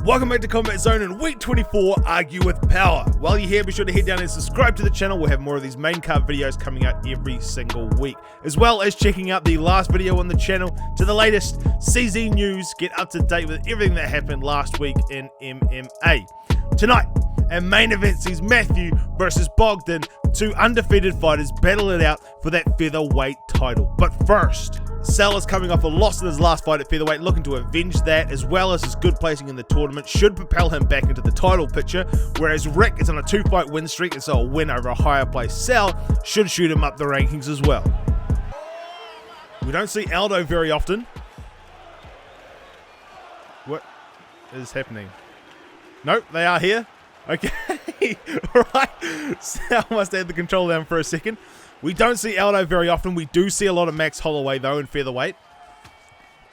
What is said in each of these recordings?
Welcome back to Combat Zone in week 24, Argue with Power. While you're here, be sure to head down and subscribe to the channel. We'll have more of these main card videos coming out every single week, as well as checking out the last video on the channel to the latest CZ news. Get up to date with everything that happened last week in MMA. Tonight, our main event sees Matthew versus Bogdan, two undefeated fighters battle it out for that featherweight title. But first, Sal is coming off a loss in his last fight at featherweight, looking to avenge that, as well as his good placing in the tournament should propel him back into the title picture, whereas Rick is on a 2-fight win streak, and so a win over a higher placed Sal should shoot him up the rankings as well. We don't see Aldo very often. What is happening? Nope, they are here. Okay, right. Sal must have the control down for a second. We don't see Aldo very often. We do see a lot of Max Holloway, though, in featherweight.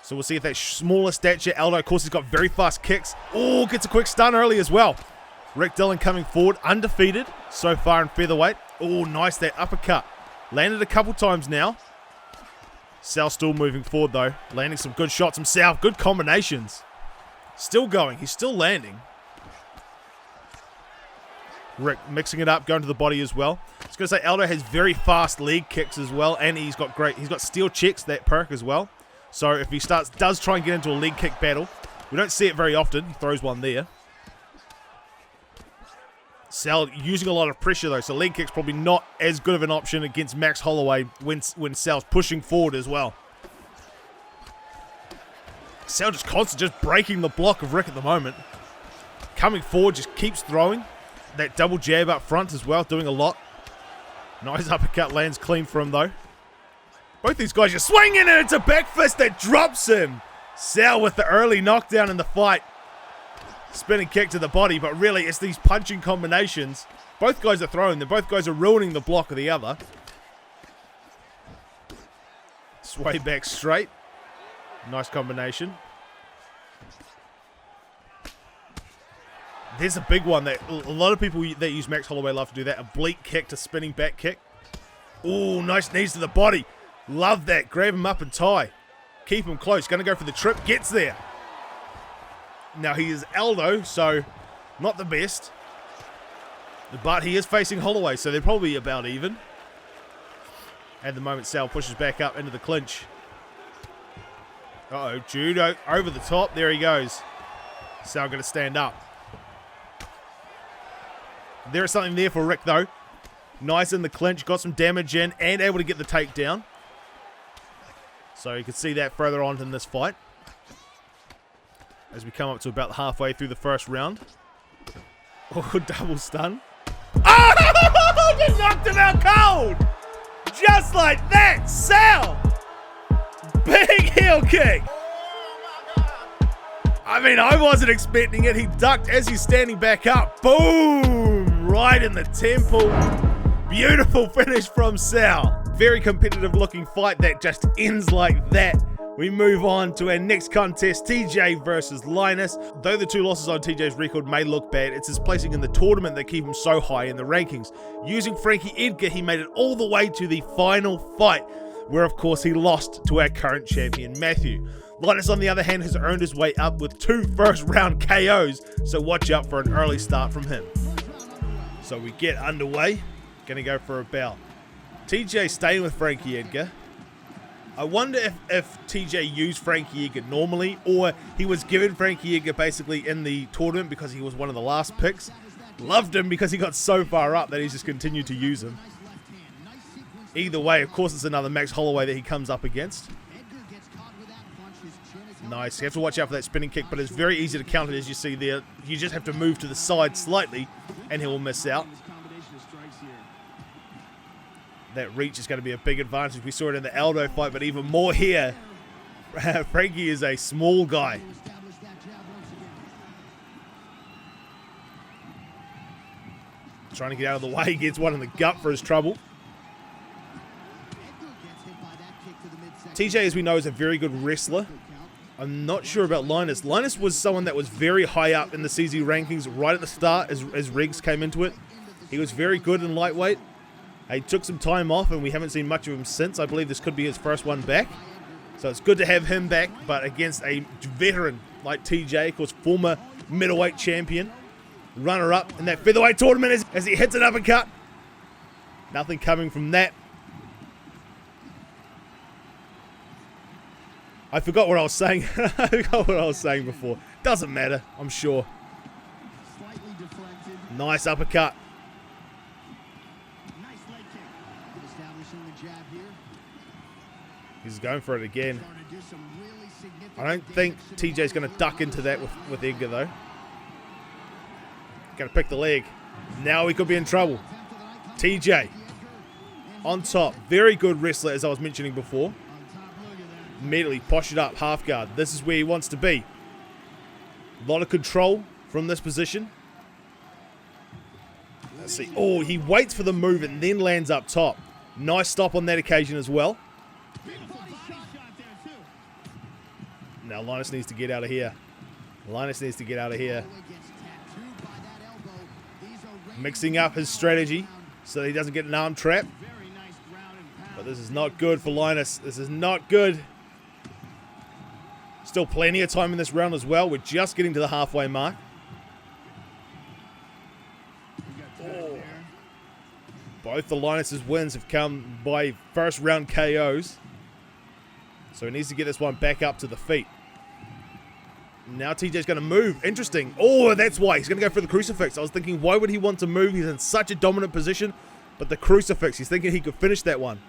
So we'll see if that smaller stature. Aldo, of course, he's got very fast kicks. Oh, gets a quick stun early as well. Rick Dillon coming forward, undefeated so far in featherweight. Oh, nice, that uppercut. Landed a couple times now. Sal still moving forward, though. Landing some good shots himself. Good combinations. Still going. He's still landing. Rick mixing it up, going to the body as well. I was going to say Aldo has very fast leg kicks as well, and he's got steel checks, that perk as well. So if he does try and get into a leg kick battle, we don't see it very often. He throws one there. Sal using a lot of pressure though, so leg kick's probably not as good of an option against Max Holloway when Sal's pushing forward as well. Sal just constantly just breaking the block of Rick at the moment. Coming forward, just keeps throwing. That double jab up front as well, doing a lot. Nice uppercut, lands clean for him though. Both these guys just swinging, and it's a back fist that drops him. Sal with the early knockdown in the fight. Spinning kick to the body, but really it's these punching combinations. Both guys are throwing them. Both guys are ruining the block of the other. Sway back straight. Nice combination. There's a big one that a lot of people that use Max Holloway love to do that. A bleak kick to spinning back kick. Ooh, nice knees to the body. Love that. Grab him up and tie. Keep him close. Going to go for the trip. Gets there. Now he is Aldo, so not the best. But he is facing Holloway, so they're probably about even. At the moment, Sal pushes back up into the clinch. Uh-oh, judo over the top. There he goes. Sal going to stand up. There is something there for Rick, though. Nice in the clinch. Got some damage in and able to get the takedown. So you can see that further on in this fight. As we come up to about halfway through the first round. Oh, double stun. Oh! Just knocked him out cold! Just like that! Sal! Big heel kick! I mean, I wasn't expecting it. He ducked as he's standing back up. Boom! Right in the temple. Beautiful finish from Sal. Very competitive looking fight that just ends like that. We move on to our next contest, TJ versus Linus. Though the two losses on TJ's record may look bad, it's his placing in the tournament that keep him so high in the rankings. Using Frankie Edgar, he made it all the way to the final fight, where of course he lost to our current champion, Matthew. Linus, on the other hand, has earned his way up with 2 first-round KOs, so watch out for an early start from him. So we get underway. Gonna go for a bout. TJ staying with Frankie Edgar. I wonder if TJ used Frankie Edgar normally, or he was given Frankie Edgar basically in the tournament because he was one of the last picks. Loved him because he got so far up that he's just continued to use him. Either way, of course, it's another Max Holloway that he comes up against. Nice. You have to watch out for that spinning kick, but it's very easy to counter, as you see there. You just have to move to the side slightly, and he will miss out. That reach is going to be a big advantage. We saw it in the Aldo fight, but even more here. Frankie is a small guy. Trying to get out of the way. Gets one in the gut for his trouble. TJ, as we know, is a very good wrestler. I'm not sure about Linus. Linus was someone that was very high up in the CZ rankings right at the start as Riggs came into it. He was very good in lightweight. He took some time off, and we haven't seen much of him since. I believe this could be his first one back. So it's good to have him back, but against a veteran like TJ, of course, former middleweight champion, runner-up in that featherweight tournament as he hits an uppercut. Nothing coming from that. I forgot what I was saying. I forgot what I was saying before. Doesn't matter, I'm sure. Nice uppercut. He's going for it again. I don't think TJ's going to duck into that with Edgar, though. Going to pick the leg. Now he could be in trouble. TJ on top. Very good wrestler, as I was mentioning before. Immediately postured up, half guard. This is where he wants to be. A lot of control from this position. Let's see. Oh, he waits for the move and then lands up top. Nice stop on that occasion as well. Now Linus needs to get out of here. Linus needs to get out of here. Mixing up his strategy so that he doesn't get an arm trap. But this is not good for Linus. This is not good. Still plenty of time in this round as well. We're just getting to the halfway mark. Oh. Both the Linus' wins have come by first round KOs. So he needs to get this one back up to the feet. Now TJ's going to move. Interesting. Oh, that's why. He's going to go for the crucifix. I was thinking, why would he want to move? He's in such a dominant position. But the crucifix, he's thinking he could finish that one.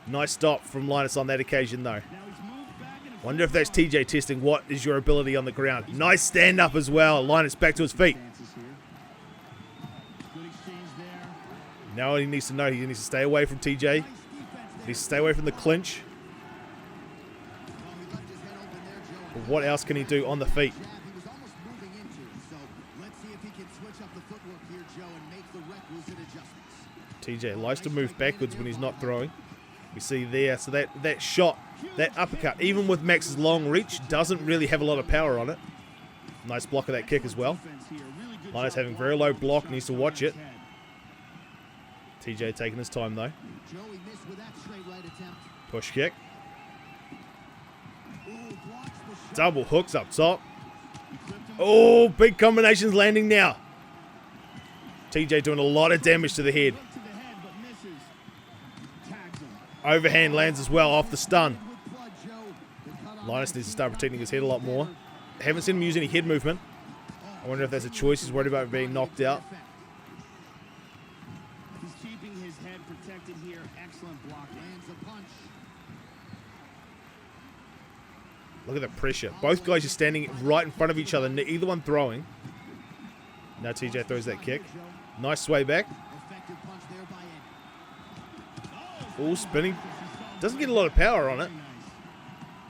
Nice stop from Linus on that occasion, though. Wonder if that's TJ testing what is your ability on the ground. Nice stand up as well. Linus back to his feet. Now he needs to know he needs to stay away from TJ. He needs to stay away from the clinch. But what else can he do on the feet? TJ likes to move backwards when he's not throwing. We see there, so that shot, that uppercut, even with Max's long reach, doesn't really have a lot of power on it. Nice block of that kick as well. Linus having very low block, needs to watch it. TJ taking his time though. Push kick. Double hooks up top. Oh, big combinations landing now. TJ doing a lot of damage to the head. Overhand lands as well off the stun. Linus needs to start protecting his head a lot more. Haven't seen him use any head movement. I wonder if that's a choice. He's worried about being knocked out. He's keeping his head protected here. Excellent block. Lands a punch. Look at the pressure. Both guys are standing right in front of each other, either one throwing. Now TJ throws that kick. Nice sway back. All spinning. Doesn't get a lot of power on it.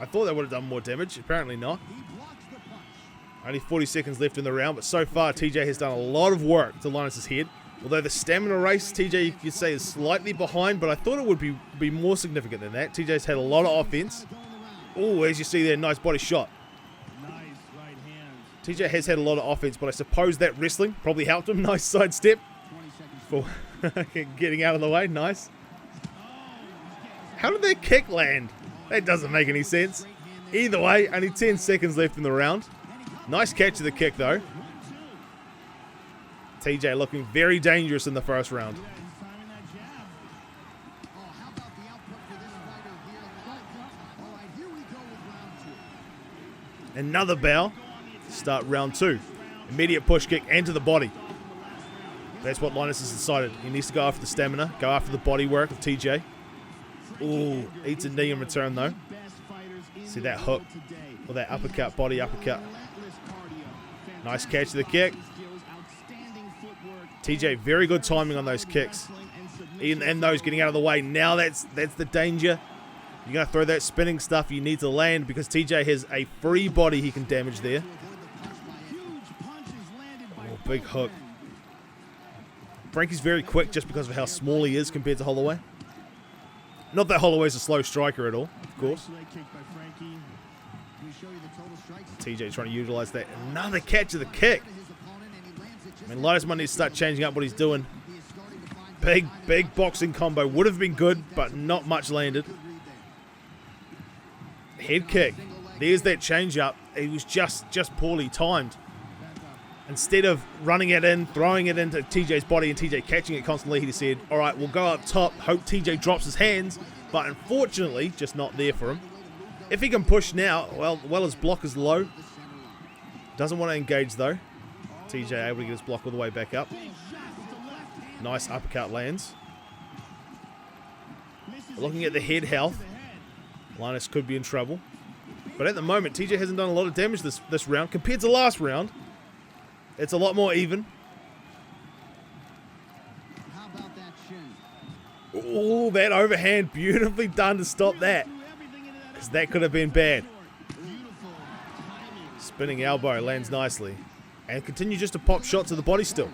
I thought that would have done more damage. Apparently not. Only 40 seconds left in the round, but so far TJ has done a lot of work to Linus' head. Although the stamina race, TJ, you could say, is slightly behind, but I thought it would be more significant than that. TJ's had a lot of offense. Oh, as you see there, nice body shot. TJ has had a lot of offense, but I suppose that wrestling probably helped him. Nice side step for getting out of the way. Nice. How did that kick land? That doesn't make any sense. Either way, only 10 seconds left in the round. Nice catch of the kick, though. TJ looking very dangerous in the first round. Another bow. Start round two. Immediate push kick and to the body. That's what Linus has decided. He needs to go after the stamina, go after the body work of TJ. Ooh, eats a knee in return though. See that hook or that uppercut, body uppercut. Nice catch of the kick. TJ, very good timing on those kicks. And those getting out of the way. Now that's the danger. You're going to throw that spinning stuff, you need to land because TJ has a free body he can damage there. Oh, big hook. Frankie's very quick just because of how small he is compared to Holloway. Not that Holloway's a slow striker at all, of course. TJ trying to utilize that. Another catch of the kick. I mean, Linus might need to start changing up what he's doing. Big boxing combo. Would have been good, but not much landed. Head kick. There's that change up. He was just poorly timed. Instead of running it in, throwing it into TJ's body and TJ catching it constantly, he said, all right, we'll go up top, hope TJ drops his hands, but unfortunately, just not there for him. If he can push now, well, his block is low. Doesn't want to engage, though. TJ able to get his block all the way back up. Nice uppercut lands. Looking at the head health, Linus could be in trouble. But at the moment, TJ hasn't done a lot of damage this round. Compared to last round, it's a lot more even. Oh, that overhand, beautifully done to stop that. Because that could have been bad. Spinning elbow lands nicely. And continue just to pop shots to the body still.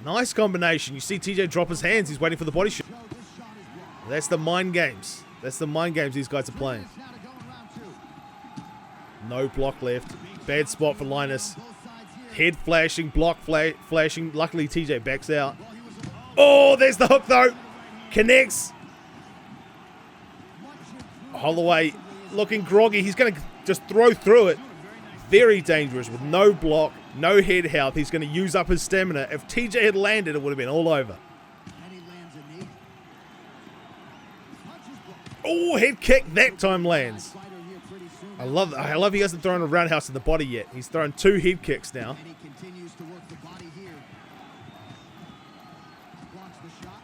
Nice combination. You see TJ drop his hands. He's waiting for the body shot. That's the mind games. That's the mind games these guys are playing. No block left. Bad spot for Linus. Head flashing, block flashing. Luckily, TJ backs out. Oh, there's the hook, though. Connects. Holloway looking groggy. He's going to just throw through it. Very dangerous with no block, no head health. He's going to use up his stamina. If TJ had landed, it would have been all over. Oh, head kick that time lands. I love he hasn't thrown a roundhouse in the body yet. He's thrown 2 head kicks now.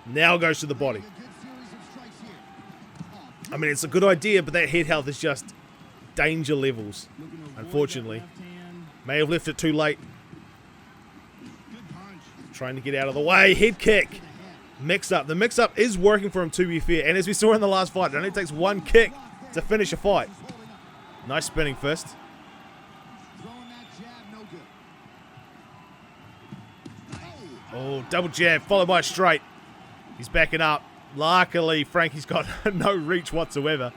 Now goes to the body. I mean, it's a good idea, but that head health is just danger levels, unfortunately. May have left it too late. Trying to get out of the way. Head kick. Mix-up. The mix-up is working for him, to be fair. And as we saw in the last fight, it only takes 1 kick to finish a fight. Nice spinning fist. Oh, double jab, followed by a straight. He's backing up. Luckily, Frankie's got no reach whatsoever.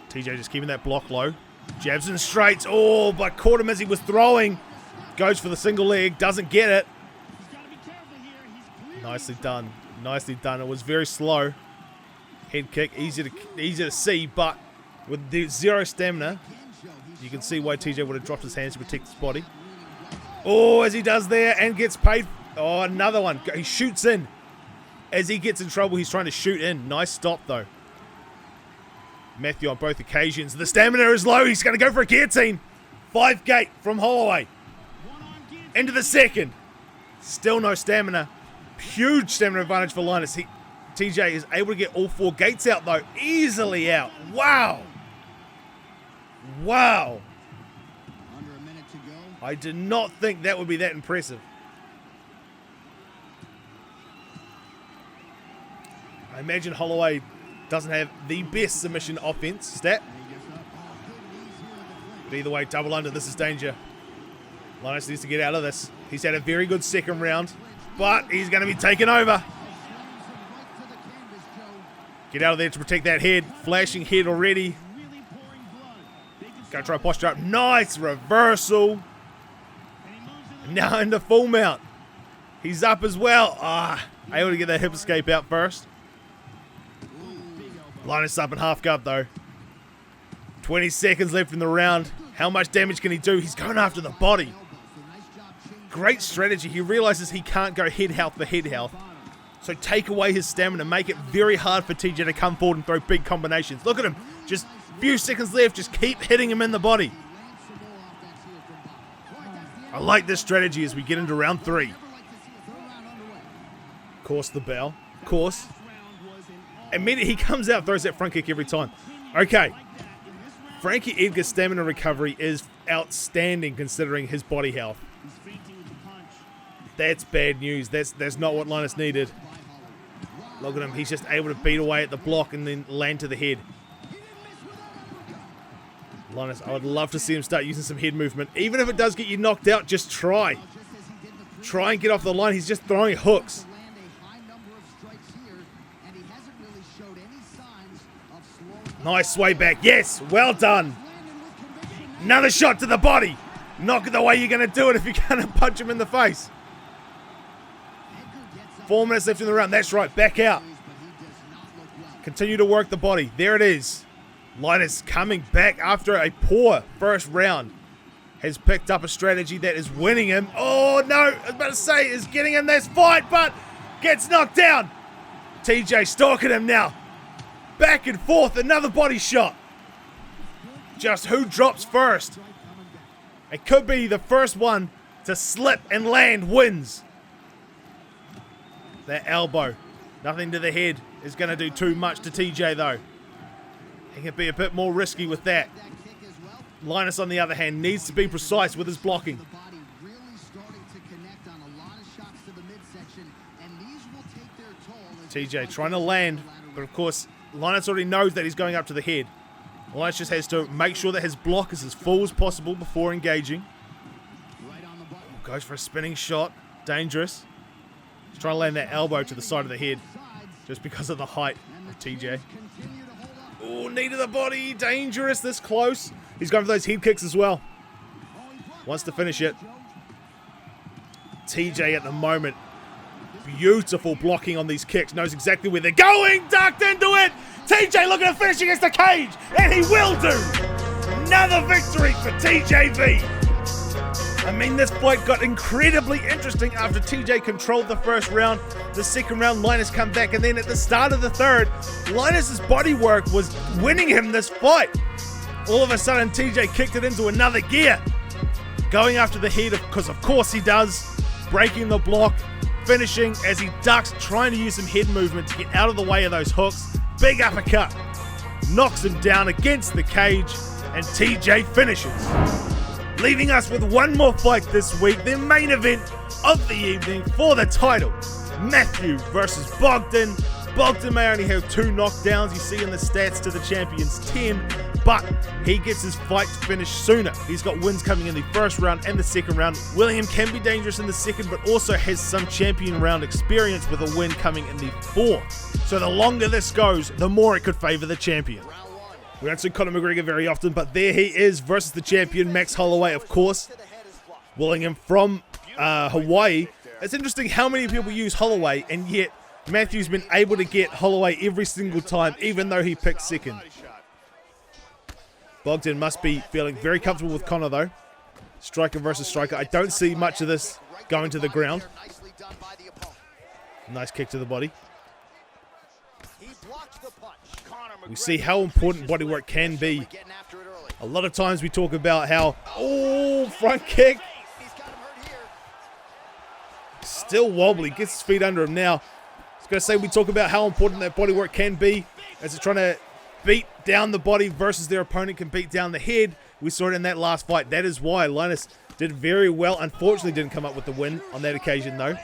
TJ just keeping that block low. Jabs and straights. Oh, but caught him as he was throwing. Goes for the single leg. Doesn't get it. Nicely done. Nicely done. It was very slow. Head kick. Easy to see, but with the 0 stamina, you can see why TJ would have dropped his hands to protect his body. Oh, as he does there and gets paid. Oh, another one. He shoots in. As he gets in trouble, he's trying to shoot in. Nice stop, though. Matthew on both occasions. The stamina is low. He's going to go for a guillotine. 5 gate from Holloway. Into the second. Still no stamina. Huge stamina advantage for Linus. TJ is able to get all 4 gates out, though. Easily out. Wow. Wow. Under a minute to go. I did not think that would be that impressive. I imagine Holloway doesn't have the best submission offense stat. But either way, double under. This is danger. Linus needs to get out of this. He's had a very good second round, but he's going to be taken over. Get out of there to protect that head. Flashing head already. Going to try to posture up. Nice reversal. And now into full mount. He's up as well. Able to get that hip escape out first. Linus up in half guard though. 20 seconds left in the round. How much damage can he do? He's going after the body. Great strategy. He realizes he can't go head health for head health. So take away his stamina. Make it very hard for TJ to come forward and throw big combinations. Look at him. Just a few seconds left. Just keep hitting him in the body. I like this strategy as we get into round 3. Of course, the bell. Of course. Immediately he comes out, throws that front kick every time. Okay. Frankie Edgar's stamina recovery is outstanding considering his body health. That's bad news. That's not what Linus needed. Look at him. He's just able to beat away at the block and then land to the head. Linus, I would love to see him start using some head movement. Even if it does get you knocked out, just try. Try and get off the line. He's just throwing hooks. Nice sway back. Yes, well done. Another shot to the body. Not the way you're going to do it if you're going to punch him in the face. 4 minutes left in the round. That's right. Back out. Continue to work the body. There it is. Linus coming back after a poor first round. Has picked up a strategy that is winning him. Oh no, I was about to say is getting in this fight, but gets knocked down. TJ stalking him now. Back and forth, another body shot. Just who drops first? It could be the first one to slip and land wins. That elbow, nothing to the head, is going to do too much to TJ though. He can be a bit more risky with that. Linus, on the other hand, needs to be precise with his blocking. TJ trying to land, but of course, Linus already knows that he's going up to the head. Linus just has to make sure that his block is as full as possible before engaging. Goes for a spinning shot. Dangerous. He's trying to land that elbow to the side of the head just because of the height of TJ. Oh, knee to the body. Dangerous this close. He's going for those head kicks as well. Wants to finish it. TJ at the moment. Beautiful blocking on these kicks. Knows exactly where they're going. Ducked into it. TJ looking to finish against the cage. And he will do. Another victory for TJV. I mean, this fight got incredibly interesting after TJ controlled the first round. The second round, Linus come back. And then at the start of the third, Linus's body work was winning him this fight. All of a sudden, TJ kicked it into another gear. Going after the head, because of course he does. Breaking the block. Finishing as he ducks, trying to use some head movement to get out of the way of those hooks. Big uppercut. Knocks him down against the cage. And TJ finishes. Leaving us with one more fight this week. The main event of the evening for the title. Matthew versus Bogdan. Bogdan may only have 2 knockdowns. You see in the stats to the champion's 10. But he gets his fight finished sooner. He's got wins coming in the first round and the second round. William can be dangerous in the second, but also has some champion round experience with a win coming in the fourth. So the longer this goes, the more it could favor the champion. We don't see Conor McGregor very often, but there he is versus the champion, Max Holloway, of course. William from Hawaii. It's interesting how many people use Holloway, and yet Matthew's been able to get Holloway every single time, even though he picked second. Bogdan must be feeling very comfortable with Conor though. Striker versus striker. I don't see much of this going to the ground. Nice kick to the body. We see how important bodywork can be. A lot of times we talk about how, oh, front kick. Still wobbly, gets his feet under him now. I was going to say we talk about how important that bodywork can be as they're trying to beat down the body versus their opponent can beat down the head. We saw it in that last fight. That is why Linus did very well. Unfortunately didn't come up with the win on that occasion though.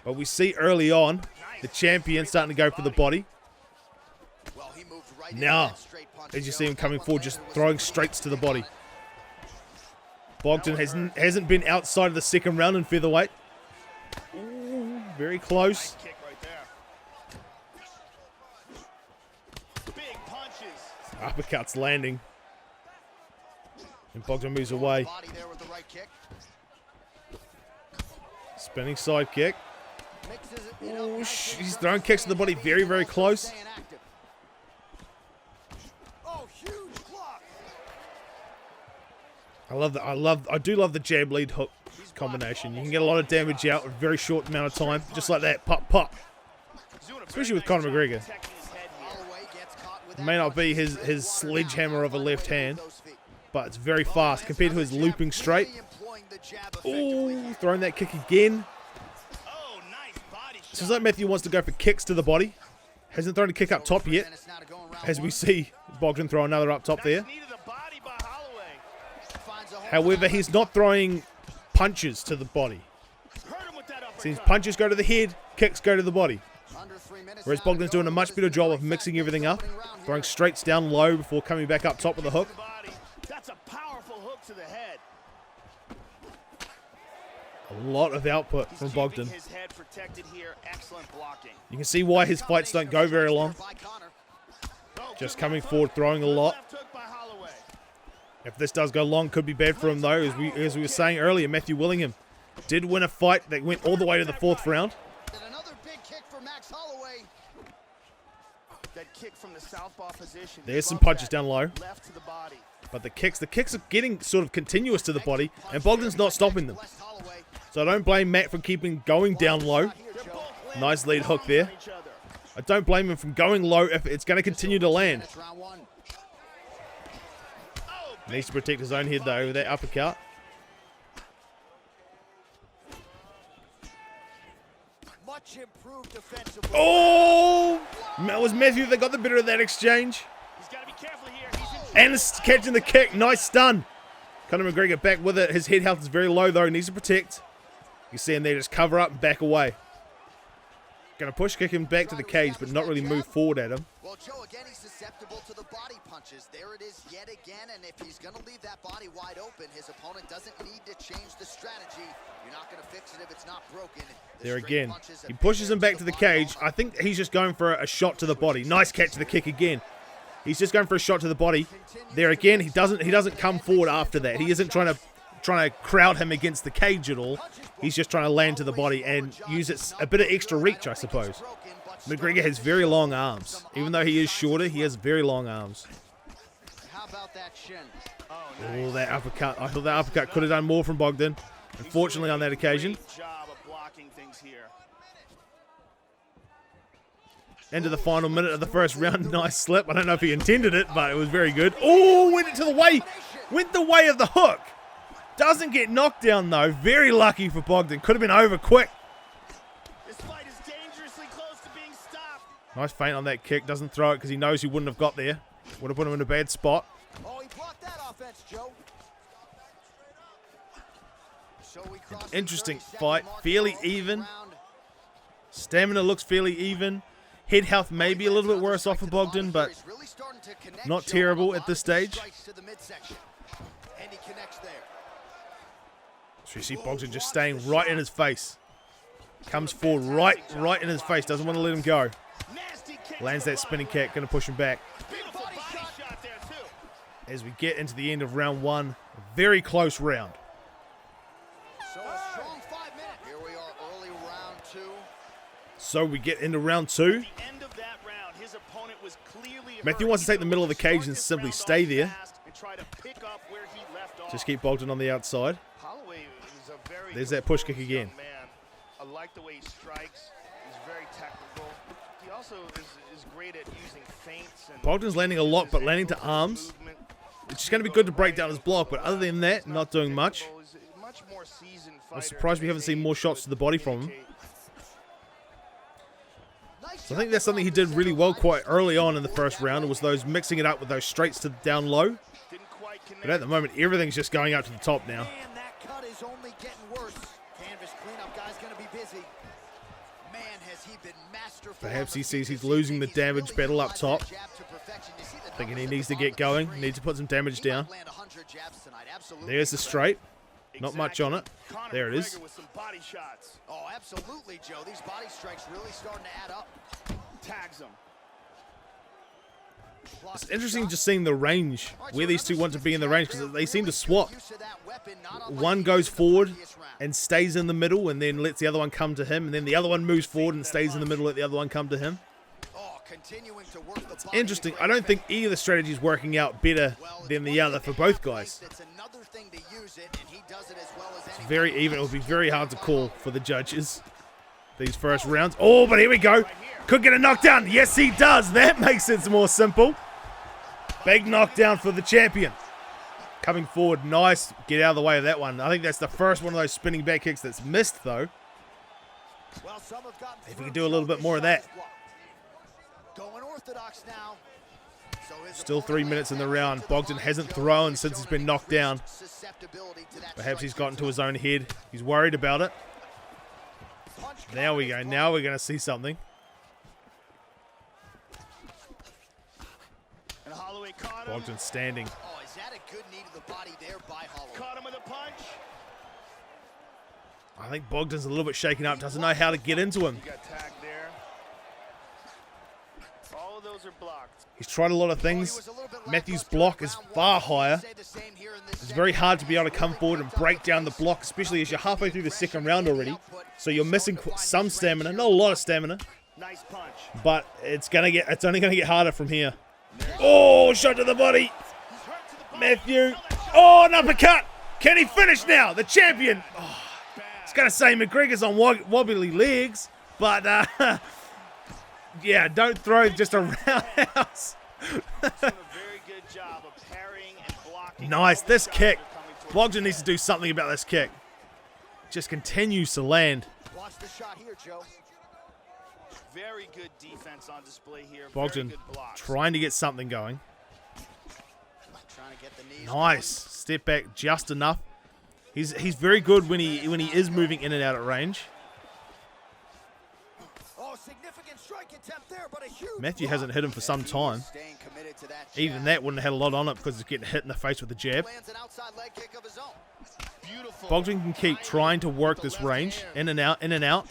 But we see early on the champion starting to go for the body. Now, as you see him coming forward, just throwing straights to the body. Bogdan hasn't been outside of the second round in featherweight. Ooh, very close. Uppercuts landing. And Bogdan moves away. Spinning side kick. Ooh, he's throwing kicks to the body very, very close. I do love the jab lead hook combination. You can get a lot of damage out in a very short amount of time. Just like that. Pop, pop. Especially with Conor McGregor. It may not be his sledgehammer of a left hand, but it's very fast compared to his looping straight. Ooh, throwing that kick again. Seems like Matthew wants to go for kicks to the body. Hasn't thrown a kick up top yet. As we see Bogdan throw another up top there. However, he's not throwing punches to the body. Seems punches go to the head, kicks go to the body. Whereas Bogdan's doing a much better job of mixing everything up, throwing straights down low before coming back up top with the hook. That's a powerful hook to the head. A lot of output from Bogdan. His head protected here. Excellent blocking. You can see why his fights don't go very long. Just coming forward, throwing a lot. If this does go long, could be bad for him though. As we were saying earlier, Matthew Willingham did win a fight that went all the way to the fourth round. That kick from the southpaw position. There's some punches down low. Left to the body. But the kicks are getting sort of continuous to the body, and Bogdan's not stopping them. So I don't blame Matt for keeping going down low. Nice lead hook there. I don't blame him from going low if it's going to continue to land. Needs to protect his own head though with that uppercut. Oh! It was Matthew that got the better of that exchange. And it's catching the kick. Nice stun. Conor McGregor back with it. His head health is very low though. Needs to protect. You see him there just cover up and back away. Going to push kick him back to the cage, but not really move forward at him. Well, Joe, again, he's susceptible to the body punches. There it is yet again, and if he's going to leave that body wide open, his opponent doesn't need to change the strategy. You're not going to fix it if it's not broken. There again. He pushes him back to the cage. I think he's just going for a shot to the body. Nice catch of the kick again. He's just going for a shot to the body. There again, he doesn't come forward after that. He isn't trying to crowd him against the cage at all. He's just trying to land to the body and use it a bit of extra reach, I suppose. McGregor has very long arms. Even though he is shorter, he has very long arms. How about that shin? Oh, that uppercut. I thought that uppercut could have done more from Bogdan. Unfortunately, on that occasion. Into the final minute of the first round. Nice slip. I don't know if he intended it, but it was very good. Oh, went the way of the hook. Doesn't get knocked down, though. Very lucky for Bogdan. Could have been over quick. This fight is dangerously close to being stopped. Nice feint on that kick. Doesn't throw it because he knows he wouldn't have got there. Would have put him in a bad spot. Oh, he blocked that offense, Joe. So Interesting fight. Fairly even. Stamina looks fairly even. Head health may be a little bit worse off for Bogdan, but not terrible at this stage. So you see Bogdan just staying right in his face. Comes forward right in his face. Doesn't want to let him go. Lands that spinning kick. Going to push him back. As we get into the end of round one. A very close round. So a strong 5 minutes. Here we are, early round two. So we get into round two. Matthew wants to take the middle of the cage and simply stay there. Just keep Bogdan on the outside. There's that push kick again. I like the way he strikes. He's very technical. He also is great at using feints. Bogdan's landing a lot, but landing to arms. It's just going to be good to break down his block, but other than that, not doing much. I'm surprised we haven't seen more shots to the body from him. So I think that's something he did really well quite early on in the first round, was those mixing it up with those straights to down low. But at the moment, everything's just going up to the top now. Perhaps he sees he's losing the damage battle up top. Thinking he needs to get going. Needs to put some damage down. There's the straight. Not much on it. There it is. Oh, absolutely, Joe. These body strikes really starting to add up. Tags him. It's interesting just seeing the range, where these two want to be in the range, because they seem to swap. One goes forward and stays in the middle and then lets the other one come to him, and then the other one moves forward and stays in the middle, let the other one come to him. It's interesting. I don't think either strategy is working out better than the other for both guys. It's very even. It will be very hard to call for the judges these first rounds. Oh, but here we go. Could get a knockdown. Yes, he does. That makes it more simple. Big knockdown for the champion. Coming forward. Nice. Get out of the way of that one. I think that's the first one of those spinning back kicks that's missed, though. If we can do a little bit more of that. Still 3 minutes in the round. Bogdan hasn't thrown since he's been knocked down. Perhaps he's gotten to his own head. He's worried about it. There we go. Now we're going to see something. Bogdan standing. Oh, is that a good knee to the body there by Holloway? Caught him with a punch. I think Bogdan's a little bit shaken up. Doesn't know how to get into him. Got tagged there. All of those are blocked. He's tried a lot of things. Matthew's block is far higher. It's very hard to be able to come forward and break down the block, especially as you're halfway through the second round already. So you're missing some stamina, not a lot of stamina, Nice punch. but it's only gonna get harder from here. Oh, shot to the body. He's hurt to the body. Matthew. Oh, an uppercut. Can he finish now? The champion. Oh, I was gonna say McGregor's on wobbly legs, but yeah, don't throw just a roundhouse. Doing a very good job of parrying and blocking. Nice. All the This shots kick. are coming towards Bogdan him. needs to do something about this kick. Just continues to land. Watch the shot here, Joe. Very good defense on display here. Bogdan Very good blocks. trying to get something going. Trying to get the knees. Nice. Step back just enough. He's very good when he is moving in and out at range. Oh, significant strike attempt there, but a huge Matthew block. hasn't hit him for some time. Staying committed to that Even jab. that wouldn't have had a lot on it because he's getting hit in the face with the jab. Lands an outside leg kick of his own. Beautiful. Bogdan can keep trying to work this range. In and out, in and out.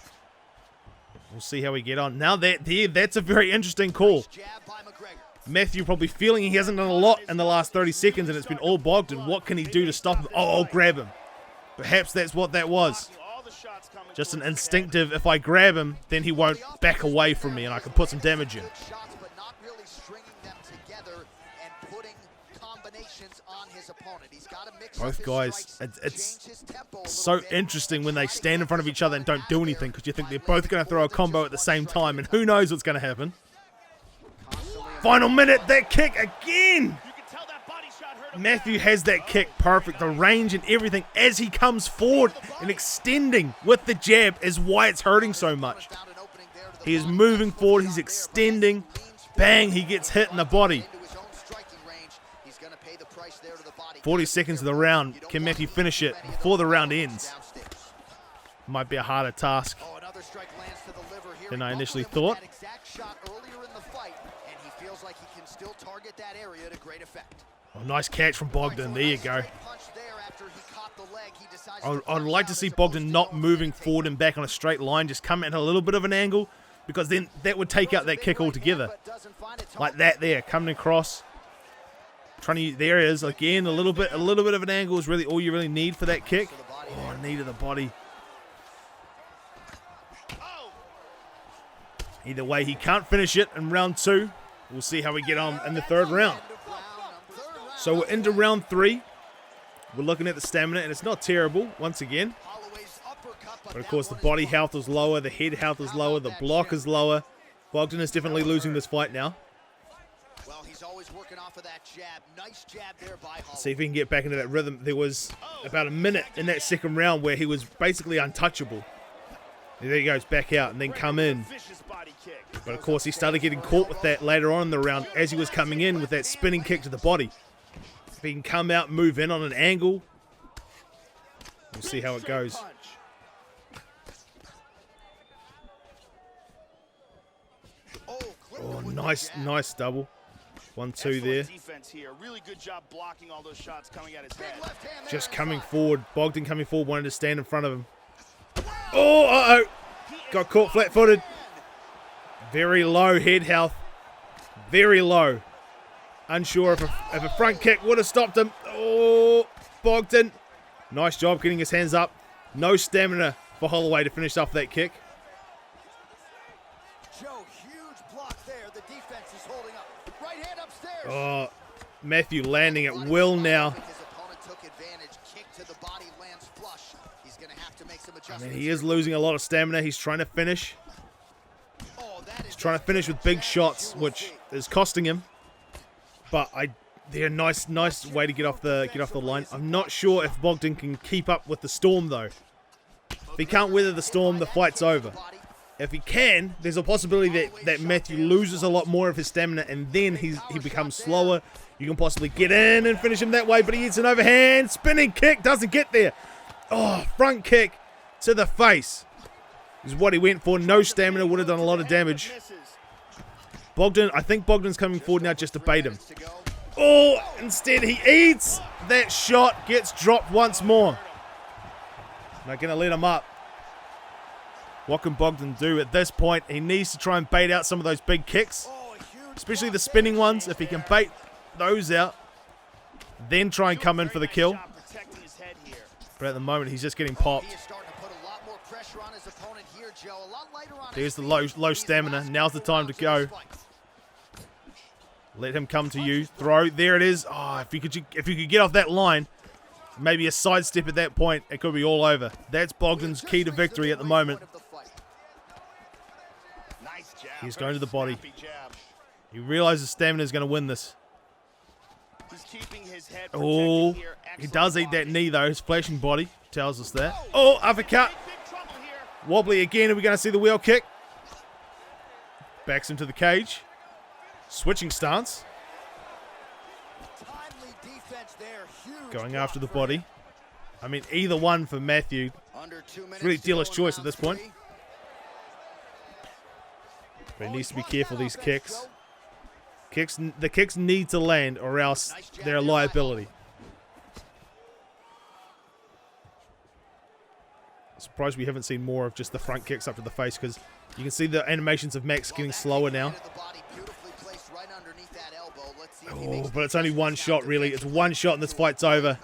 We'll see how we get on. Now that's a very interesting call. Jab by McGregor. Matthew probably feeling he hasn't done a lot in the last 30 seconds and it's been all Bogdan. What can he do to stop him? Oh, I'll grab him. Perhaps that's what that was. All the shots coming Just an towards his instinctive, if I grab him, then he won't back away from me and I can put some damage in. Good shots, but not really stringing them together and putting combinations on his opponent. He's got to mix Both up his guys, strikes, it's change his tempo a so little bit. interesting when they stand in front of each other and don't do anything because you think they're both going to throw a combo at the same time and who knows what's going to happen. Final minute, that kick again! You can tell that body shot hurt him Matthew bad. has that kick perfect. The range and everything as he comes forward and extending with the jab is why it's hurting so much. Found an opening there to the He is body. moving forward, he's extending. Bang, he gets hit in the body. Into his own striking range. He's gonna pay the price there to the body. 40 seconds of the round. Can Matthew finish it before the round ends? Downstairs. Might be a harder task. Oh, another strike lands to the liver here. Than He I buckled initially him with thought. that exact shot earlier in the fight, and he feels like he can still target that area to great effect. Oh, nice catch from Bogdan. There you go. Punch there after he caught the leg. He decides I'd to punch like out to as see opposed Bogdan to not go moving and take forward and back on a straight line, just come at a little bit of an angle, because then that would take out that kick altogether. Like that there, coming across. Trying to, there it is, again, a little bit of an angle is really all you really need for that kick. Oh, knee to the body. Oh, Either way, he can't finish it in round 2. We'll see how we get on in the third round. So we're into round 3. We're looking at the stamina, and it's not terrible, once again. But of course, the body health is lower, the head health is lower, the block is lower. Bogdan is definitely losing this fight now. Well, he's always working off of that jab. Nice jab there by Holloway. See if he can get back into that rhythm. There was about a minute in that second round where he was basically untouchable. And there he goes, back out and then come in. vicious body kick. But of course, he started getting caught with that later on in the round as he was coming in with that spinning kick to the body. If he can come out and move in on an angle, we'll see how it goes. Punch. Oh, nice double. 1-2 Excellent there. defense here. Really good job blocking all those shots coming at his head. Just coming forward. Bogdan coming forward, wanting to stand in front of him. Oh, uh-oh. Got caught flat-footed. Very low head health. Very low. Unsure if a front kick would have stopped him. Oh, Bogdan. Nice job getting his hands up. No stamina for Holloway to finish off that kick. Joe, huge block there. The defense is holding up. Right hand upstairs. Oh, Matthew landing at will now. His opponent took advantage. Kick to the body lands flush. He's going to have to make some I adjustments. mean, he is losing a lot of stamina. He's trying to finish. Oh, that is He's trying to finish with big shots, which is costing him. But they're a nice way to get off the line. I'm not sure if Bogdan can keep up with the storm though. If he can't weather the storm, the fight's over. If he can, there's a possibility that Matthew loses a lot more of his stamina and then he becomes slower. You can possibly get in and finish him that way, but he hits an overhand. Spinning kick, doesn't get there. Oh, front kick to the face is what he went for. No stamina, would have done a lot of damage. Bogdan, I think Bogdan's coming forward now just to bait him. Oh, instead he eats that shot, gets dropped once more. Not going to let him up. What can Bogdan do at this point? He needs to try and bait out some of those big kicks, especially the spinning ones. If he can bait those out, then try and come in for the kill. But at the moment, he's just getting popped. He is starting to put a lot more pressure pressure on his opponent here, Joe. A lot lighter on There's his the feet. low These stamina. last Now's the couple time to rounds go. of this fight. Let him come to you. Throw. There it is. Oh, if you could get off that line, maybe a sidestep at that point, it could be all over. That's Bogdan's key to victory at the moment. Nice jab. He's Very going to the body. snappy jab. He realizes stamina is going to win this. He's keeping his head Oh, protected here. he Excellent does eat that blocking. knee though. His flashing body tells us that. Oh, uppercut. Big trouble here. Wobbly again. Are we going to see the wheel kick? Backs him to the cage. Switching stance. Timely defense there. Huge Going block after the for body. him. I mean, either one for Matthew. Under 2 minutes really to dealer's go in choice at round this point. 3. But he Oh, needs to be brought careful that these offense, kicks. Joe. The kicks need to land or else Nice jab they're a there, liability. Surprised we haven't seen more of just the front kicks up to the face because you can see the animations of Max getting slower now. Oh, but it's only one shot really. It's one shot and this fight's over.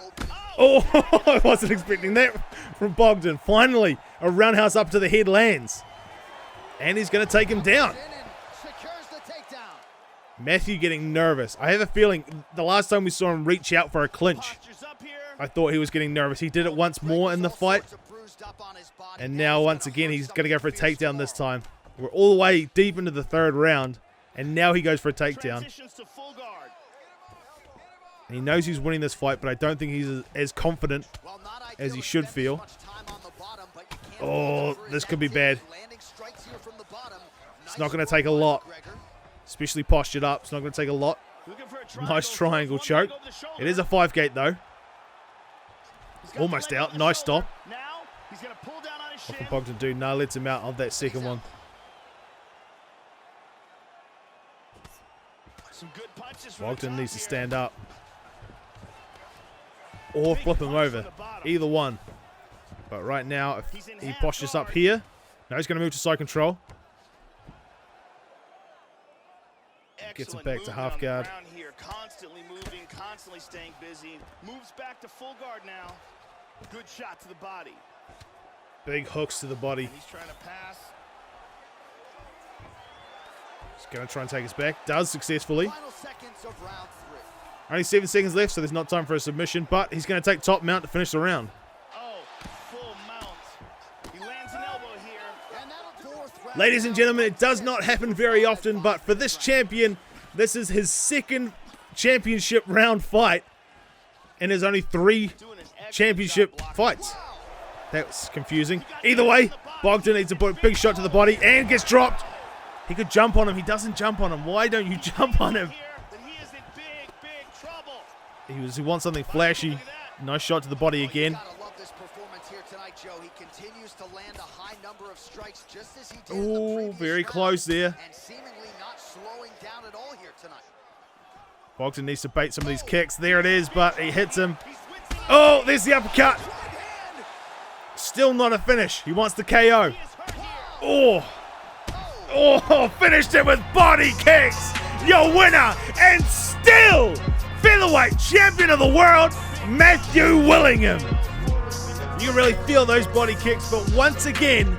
Oh, I wasn't expecting that from Bogdan. Finally, a roundhouse up to the head lands. And he's going to take him down. Matthew getting nervous. I have a feeling the last time we saw him reach out for a clinch, Postures up here. I thought he was getting nervous. He did it once more in the fight. And now once again, he's going to go for a takedown this time. We're all the way deep into the third round. And now he goes for a takedown. Transitions to full guard. And he knows he's winning this fight, but I don't think he's as confident as he should feel. Oh, this could be bad. It's not going to take a lot, especially postured up. It's not going to take a lot. Looking for a Nice triangle One leg choke. over the shoulder. It is a 5-gate though. He's got Almost the leg out. over the Nice shoulder. stop. Now he's gonna pull down on his What shin. can Bogdan do? No, lets him out of that second one. Some good punches from the Bogdan top needs to here. stand up. Or flip him over. Either one. But right now, if he postures up here, now he's going to move to side control. Gets him Excellent back to movement half on the guard. ground here. Constantly moving, constantly staying busy. Moves back to full guard now. Good shot to the body. Big hooks to the body. He's trying to pass. He's going to try and take us back. Does successfully. Final seconds of round 3. Only 7 seconds left, so there's not time for a submission. But he's going to take top mount to finish the round. Oh, full mount. He lands an elbow here. And that'll do it. Ladies and gentlemen, it does not happen very often, but for this champion, this is his second championship round fight. And there's only 3 Doing an excellent championship job blocking. fights. That's confusing. Either way, Bogdan needs to put a big shot to the body and gets dropped. He could jump on him. He doesn't jump on him. Why don't you jump on him? Here, then he is in big trouble. He wants something flashy. Nice shot to the body again. You gotta love this performance here tonight, Joe. He continues to land a high number of strikes just as he did in the Ooh, previous very round, close there. and seemingly not slowing down at all here tonight. Bogdan needs to bait some of these kicks. There it is, but he hits him. Oh, there's the uppercut. Still not a finish. He wants the KO. Oh. Oh, finished it with body kicks. Your winner and still featherweight champion of the world, Matthew Willingham. You can really feel those body kicks, but once again,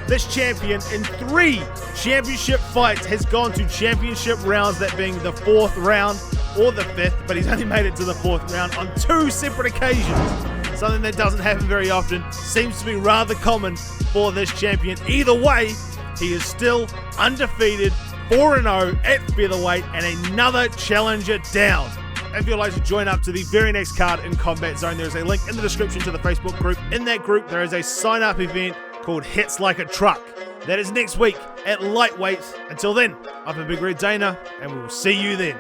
this champion in 3 championship fights has gone to championship rounds, that being the 4th round or the 5th, but he's only made it to the 4th round on 2 separate occasions. Something that doesn't happen very often, seems to be rather common for this champion. Either way, he is still undefeated, 4-0 at featherweight, and another challenger down. If you'd like to join up to the very next card in Combat Zone, there is a link in the description to the Facebook group. In that group, there is a sign-up event called Hits Like a Truck. That is next week at lightweight. Until then, I've been Big Red Dana, and we will see you then.